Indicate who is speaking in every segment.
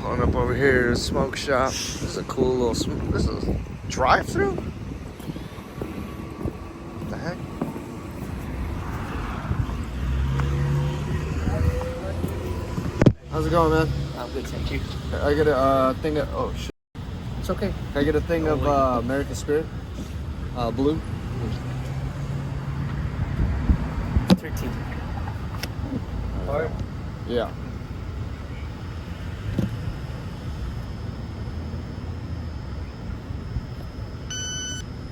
Speaker 1: Pulling up over here, smoke shop. This is a cool little smoke. This is drive-through? What the heck? How's it going, man?
Speaker 2: I'm good, thank you.
Speaker 1: I get a thing of, oh shit. It's okay. Can I get a thing of American Spirit? Blue?
Speaker 2: 13.
Speaker 1: Yeah.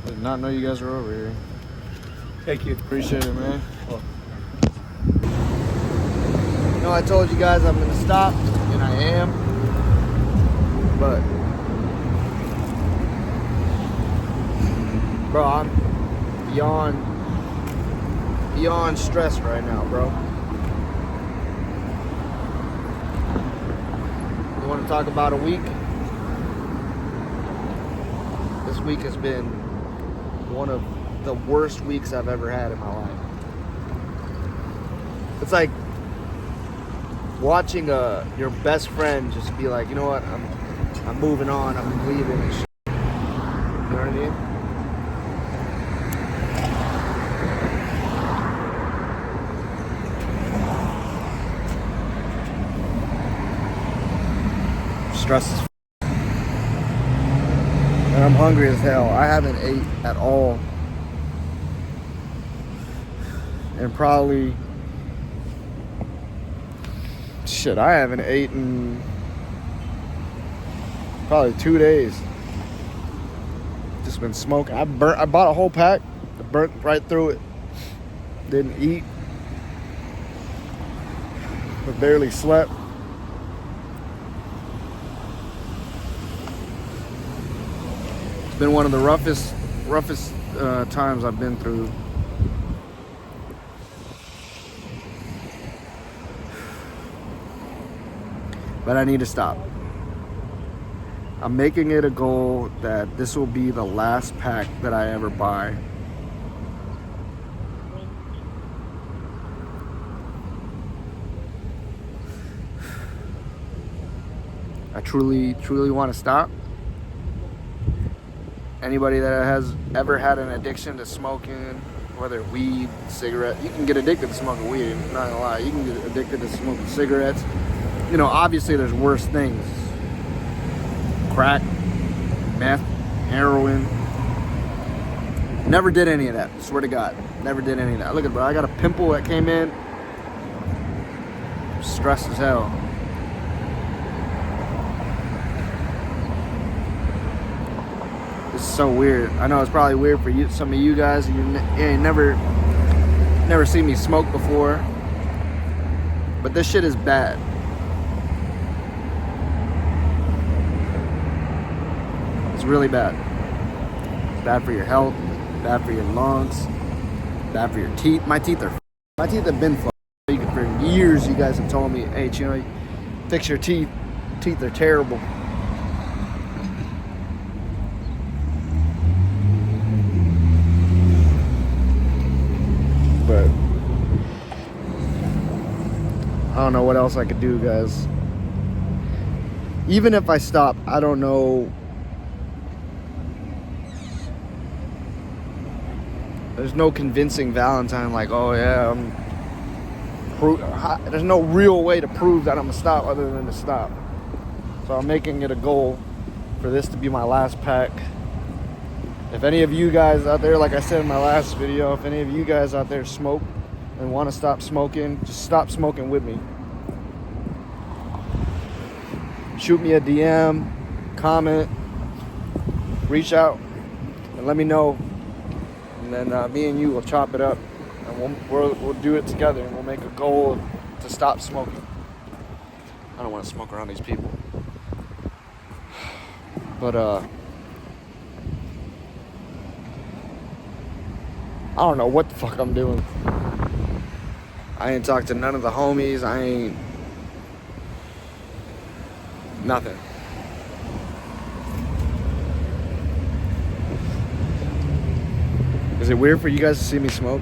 Speaker 1: I did not know you guys were over here.
Speaker 2: Thank you.
Speaker 1: Appreciate it, man. You know, I told you guys I'm gonna stop, and I am. But, bro, I'm beyond stressed right now, bro. You want to talk about a week? This week has been one of the worst weeks I've ever had in my life. It's like watching your best friend just be like, you know what, I'm moving on, I'm leaving and shit. You know what I mean? Stress is and I'm hungry as hell. I haven't ate at all. And probably shit, I haven't eaten probably 2 days. Just been smoking. I bought a whole pack. I burnt right through it. Didn't eat. But barely slept. It's been one of the roughest times I've been through. But I need to stop. I'm making it a goal that this will be the last pack that I ever buy. I truly want to stop. Anybody that has ever had an addiction to smoking, whether weed, cigarette, you can get addicted to smoking weed, I'm not gonna lie. You can get addicted to smoking cigarettes. You know, obviously there's worse things. Crack, meth, heroin. Never did any of that, swear to God. Never did any of that. Look at bro, I got a pimple that came in. Stressed as hell. This is so weird. I know it's probably weird for you, some of you guys. You ain't never seen me smoke before. But this shit is bad. It's really bad. It's bad for your health, bad for your lungs, bad for your teeth. My teeth have been fucked. For years you guys have told me, hey, Chino, fix your teeth. Teeth are terrible. But I don't know what else I could do, guys. Even if I stop, I don't know. There's no convincing Valentine like, oh yeah, there's no real way to prove that I'm gonna stop other than to stop. So I'm making it a goal for this to be my last pack. If any of you guys out there, like I said in my last video, if any of you guys out there smoke and want to stop smoking, just stop smoking with me. Shoot me a DM, comment, reach out, and let me know. And then me and you will chop it up, and we'll do it together, and we'll make a goal to stop smoking. I don't want to smoke around these people, but I don't know what the fuck I'm doing. I ain't talked to none of the homies. I ain't nothing. Is it weird for you guys to see me smoke?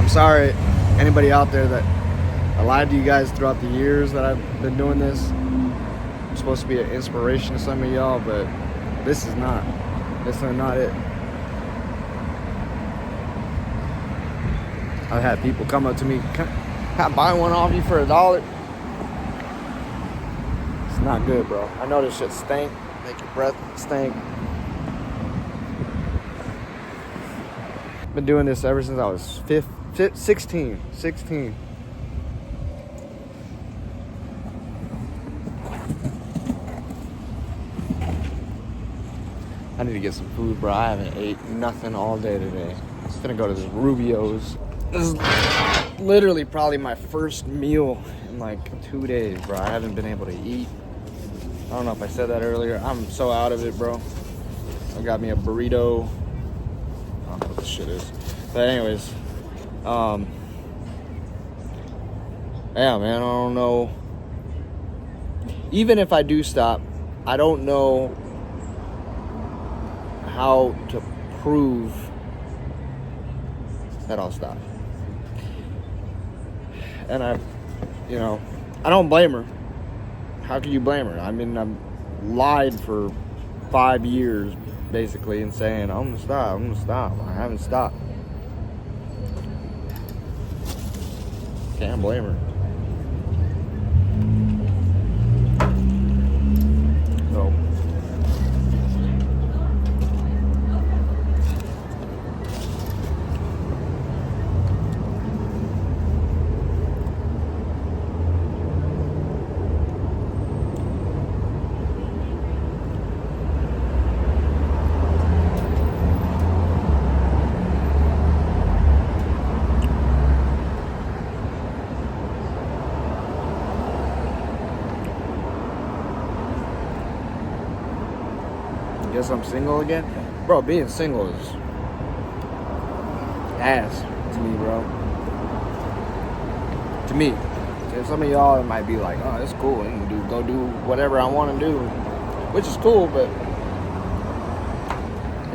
Speaker 1: I'm I'm sorry, anybody out there that I lied to you guys throughout the years that I've been doing this. I'm supposed to be an inspiration to some of y'all, but this is not. This is not it. I've had people come up to me, can I buy one off you for $1? It's not good, bro. I know this shit stink. Make your breath stink. Been doing this ever since I was 16. I need to get some food, bro. I haven't ate nothing all day today. I'm just gonna go to this Rubio's. This is literally probably my first meal in like 2 days, bro. I haven't been able to eat. I don't know if I said that earlier. I'm so out of it, bro. I got me a burrito. I don't know what this shit is. But anyways, yeah, man, I don't know. Even if I do stop, I don't know how to prove that I'll stop. And I don't blame her. How can you blame her? I mean, I've lied for 5 years, basically, and saying, I'm gonna stop. I haven't stopped. Can't blame her. So, guess I'm single again? Bro, being single is ass to me, bro. To me. To some of y'all, it might be like, oh, that's cool. I can go do whatever I want to do, which is cool, but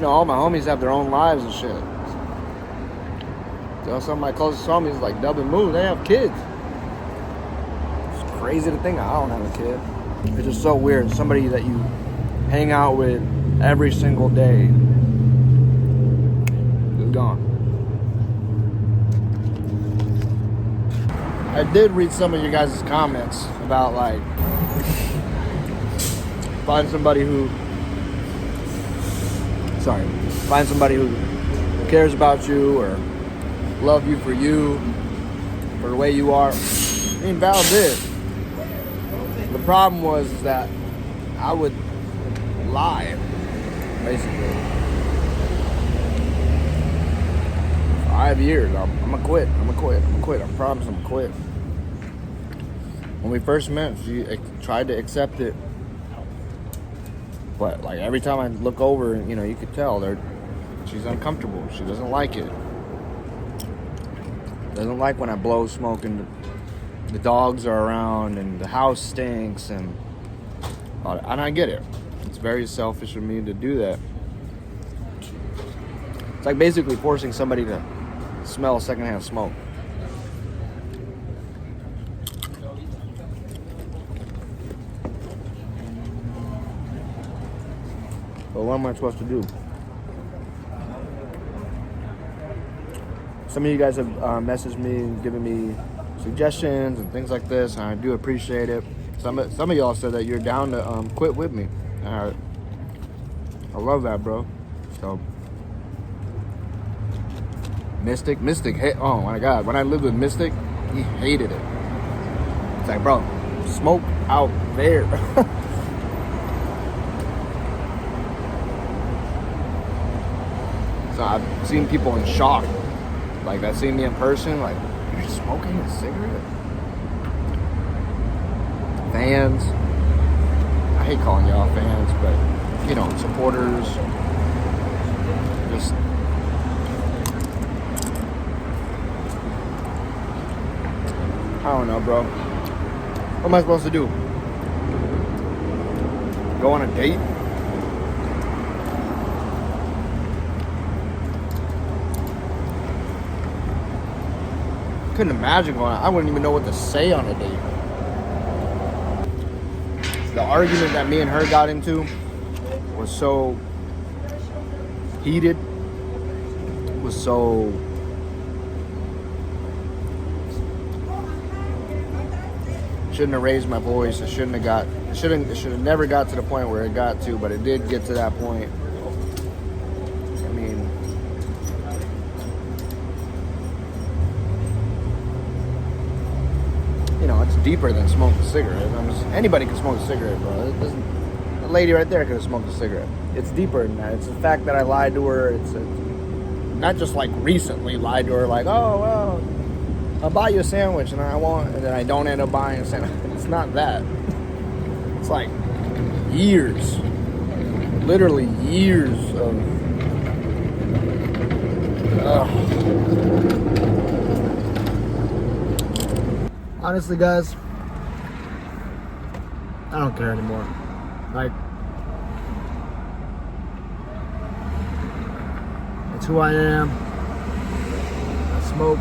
Speaker 1: all my homies have their own lives and shit. Some of my closest homies, like Dub and Moo, they have kids. It's crazy to think I don't have a kid. It's just so weird. Somebody that you hang out with every single day is gone. I did read some of you guys' comments about like find somebody who cares about you or love you for the way you are. I mean, Val did. The problem was that I would lie, basically. 5 years. I'm gonna quit. I promise I'm gonna quit. When we first met, she tried to accept it. But like every time I look over, you could tell she's uncomfortable. She doesn't like it. Doesn't like when I blow smoke and the dogs are around and the house stinks and I get it. It's very selfish of me to do that. It's like basically forcing somebody to smell secondhand smoke. But what am I supposed to do? Some of you guys have messaged me and given me suggestions and things like this, and I do appreciate it. Some of y'all said that you're down to quit with me. I love that, bro. So Mystic, oh my God, when I lived with Mystic, he hated it. It's like, bro, smoke out there. So I've seen people in shock, like that seeing me in person, like, you're smoking a cigarette? Fans, I hate calling y'all fans, but supporters, just I don't know, bro. What am I supposed to do? Go on a date? couldn't imagine going out. I wouldn't even know what to say on a date. The argument that me and her got into was so heated, was so shouldn't have raised my voice. It should have never got to the point where it got to, but it did get to that point. I mean, you know, it's deeper than smoking a cigarette. Anybody can smoke a cigarette, bro. The lady right there could have smoked a cigarette. It's deeper than that. It's the fact that I lied to her. It's not just like recently lied to her, like, oh, well, I'll buy you a sandwich and then I don't end up buying a sandwich. It's not that. It's like years, literally years of, honestly, guys, I don't care anymore. Like, it's who I am. I smoke.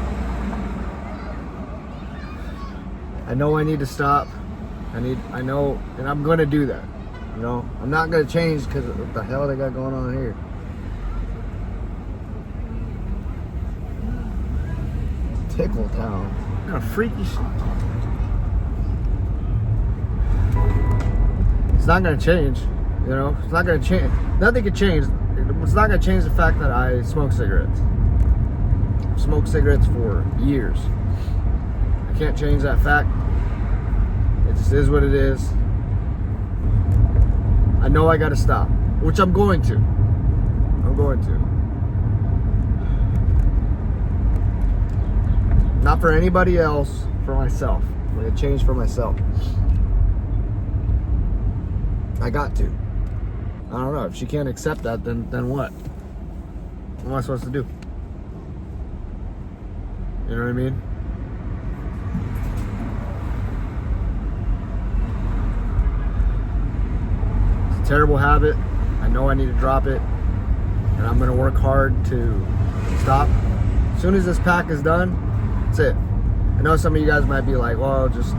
Speaker 1: I know I need to stop. I know, and I'm gonna do that. You know, I'm not gonna change because of what the hell they got going on here. Tickle Town. What kind of freaky shit? It's not gonna change. You know, it's not gonna change. Nothing can change. It's not gonna change the fact that I smoke cigarettes. I've smoked cigarettes for years. I can't change that fact. It just is what it is. I know I gotta stop, which I'm going to. I'm going to. Not for anybody else, for myself. I'm gonna change for myself. I got to. I don't know. If she can't accept that, then what? What am I supposed to do? You know what I mean? Terrible habit. I know I need to drop it, and I'm gonna work hard to stop. As soon as this pack is done, that's it. I know some of you guys might be like, well, just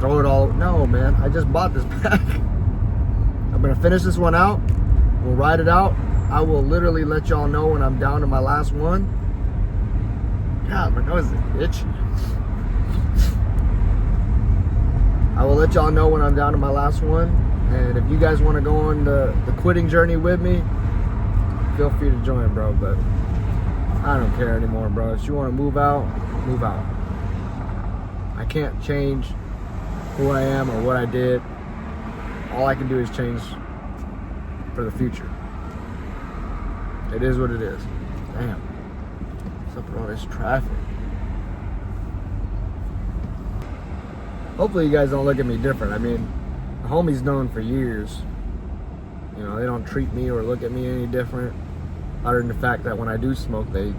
Speaker 1: throw it all. No, man, I just bought this pack. I'm gonna finish this one out. We'll ride it out. I will literally let y'all know when I'm down to my last one. God, my nose is itchy. I will let y'all know when I'm down to my last one. And if you guys want to go on the quitting journey with me, feel free to join, bro. But I don't care anymore, bro. If you want to move out, move out. I can't change who I am or what I did. All I can do is change for the future. It is what it is. Damn. What's up with all this traffic? Hopefully you guys don't look at me different. I mean, the homie's known for years. You know, they don't treat me or look at me any different, other than the fact that when I do smoke, they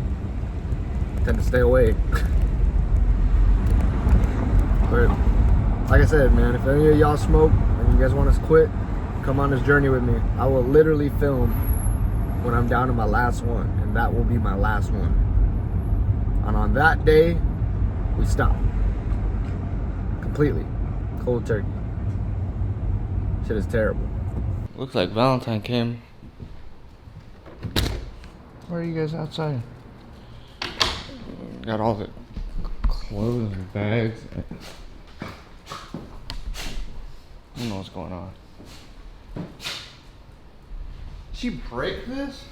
Speaker 1: tend to stay away. But like I said, man, if any of y'all smoke and you guys want us to quit, come on this journey with me. I will literally film when I'm down to my last one, and that will be my last one. And on that day, we stop. Completely. Cold turkey. Shit is terrible. Looks like Valentine came. Where are you guys outside? Got all the clothes and bags. I don't know what's going on. She break this?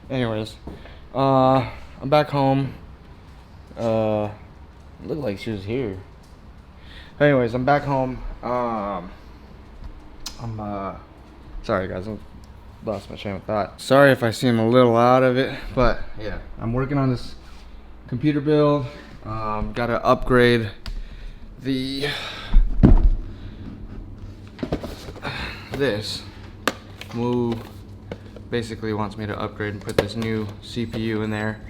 Speaker 1: Anyways, I'm back home. Looked like she was here. Anyways, I'm back home. Sorry guys, I lost my train of thought. Sorry if I seem a little out of it, but yeah, I'm working on this computer build. Gotta upgrade this. Move. Basically wants me to upgrade and put this new CPU in there.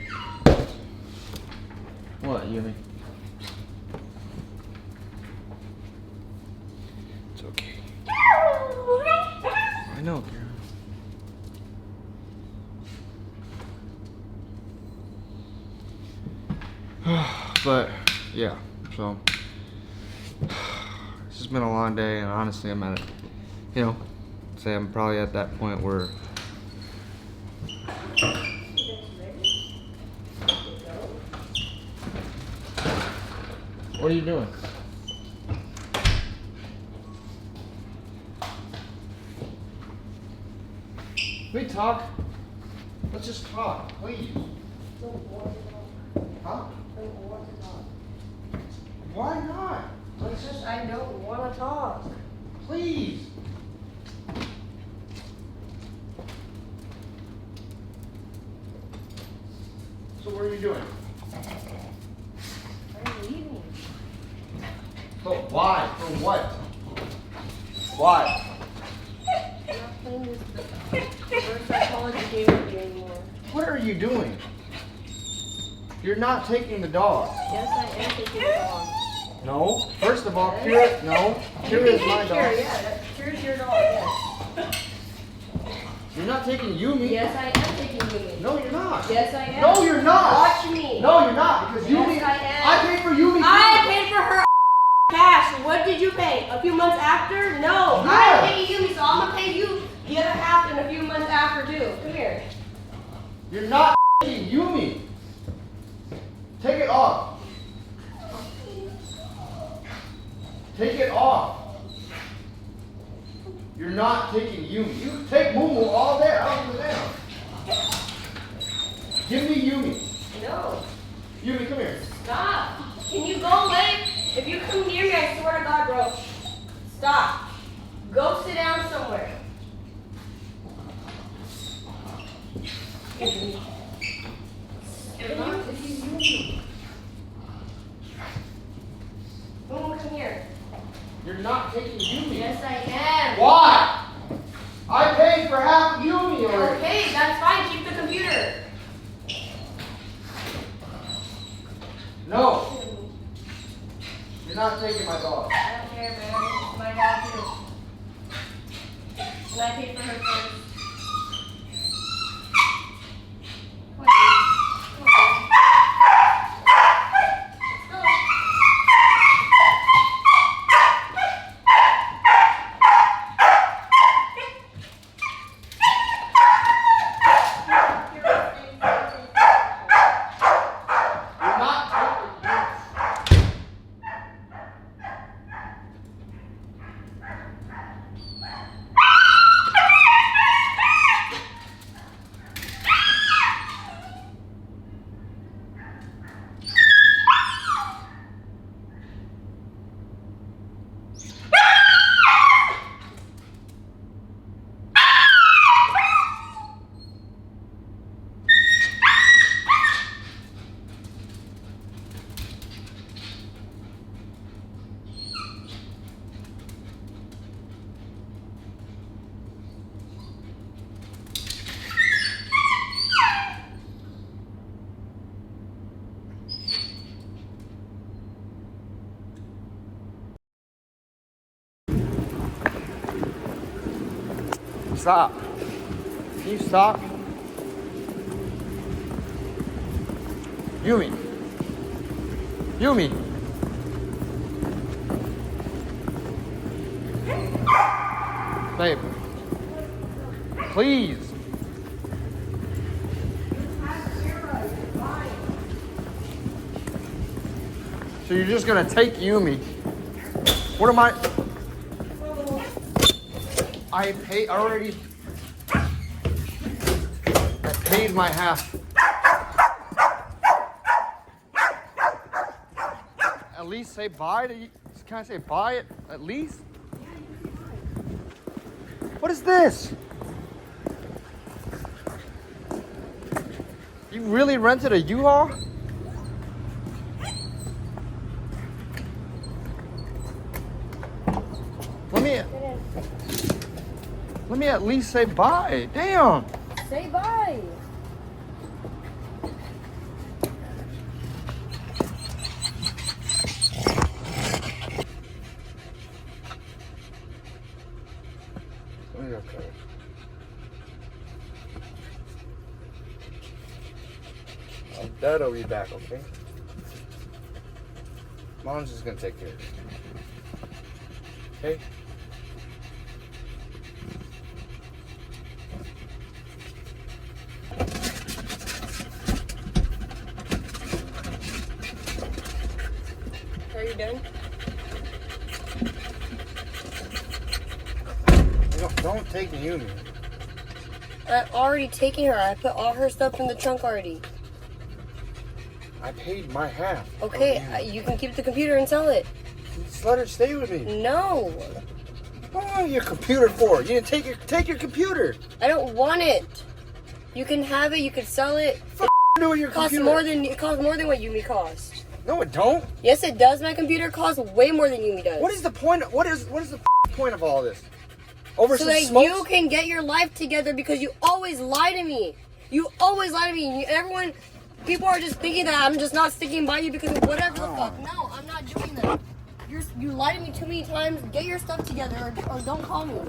Speaker 1: What, Yumi? It's okay. I know, Karen. But yeah, so it's just been a long day, and honestly, I'm at, say I'm probably at that point where what are you doing? Can we talk? Let's just talk, please. Huh? Why not?
Speaker 3: It's just I don't want to talk.
Speaker 1: Please. So what are you doing?
Speaker 3: I'm leaving.
Speaker 1: So why? For what? Why?
Speaker 3: I'm not playing this reverse psychology game with you anymore.
Speaker 1: What are you doing? You're not taking the dog.
Speaker 3: Yes, I am taking the dog.
Speaker 1: No. First of all, Kira, no. Kira is my dog.
Speaker 3: Kira, yeah, Kira's your dog, yes.
Speaker 1: You're not taking Yumi.
Speaker 3: Yes, I am taking Yumi.
Speaker 1: No, you're not.
Speaker 3: Yes, I am.
Speaker 1: No, you're not.
Speaker 3: Watch me.
Speaker 1: No, you're not. Because
Speaker 3: Yes,
Speaker 1: Yumi,
Speaker 3: I am.
Speaker 1: I paid for Yumi.
Speaker 3: I paid for her cash. What did you pay? A few months after? No.
Speaker 1: Yeah.
Speaker 3: I'm paying Yumi, so I'm going to pay you the other half in a few months after, too. Come here.
Speaker 1: You're not taking Yumi. Take it off. Take it off. You're not taking Yumi. You take Mumu all day. I don't give a damn. Give me Yumi.
Speaker 3: No.
Speaker 1: Yumi, come here.
Speaker 3: Stop. Can you go away? If you come near me, I swear to God, bro. Stop. Go sit down somewhere. Momo, come here.
Speaker 1: You're not taking Yumi.
Speaker 3: Yes, I am.
Speaker 1: Why? I paid for half Yumi already.
Speaker 3: Okay, that's fine. Keep the computer.
Speaker 1: No. You're not taking my dog.
Speaker 3: I don't care, man. It's my dog, too. And I paid for her first. Come on, dude. Come on, dude. Let's go.
Speaker 1: You're not taking Yumi. Stop. Can you stop? Yumi. Yumi. Babe. Please. So you're just gonna take Yumi. What am I already I paid my half. At least say bye to you. Can I say bye at least? What is this? You really rented a U-Haul? Let me at least say bye. Damn.
Speaker 3: Say bye.
Speaker 1: be okay. Dad'll be back, okay? Mom's just gonna take care of it. Okay?
Speaker 3: Are you done?
Speaker 1: Don't take Yumi.
Speaker 3: I'm already taking her. I put all her stuff in the trunk already.
Speaker 1: I paid my half.
Speaker 3: Okay, you can keep the computer and sell it.
Speaker 1: Just let her stay with me.
Speaker 3: No.
Speaker 1: What do you want your computer for? You didn't take your computer.
Speaker 3: I don't want it. You can have it. You can sell it.
Speaker 1: Do with your
Speaker 3: It costs
Speaker 1: computer.
Speaker 3: it costs more than what Yumi cost.
Speaker 1: No, it don't.
Speaker 3: Yes, it does. My computer costs way more than Yumi does.
Speaker 1: What is the point? What is the point of all this? Over
Speaker 3: so
Speaker 1: some
Speaker 3: that
Speaker 1: smokes?
Speaker 3: you can get your life together because you always lie to me. You always lie to me. People are just thinking that I'm just not sticking by you because of whatever the fuck. No, I'm not doing that. You lied to me too many times. Get your stuff together or don't call me.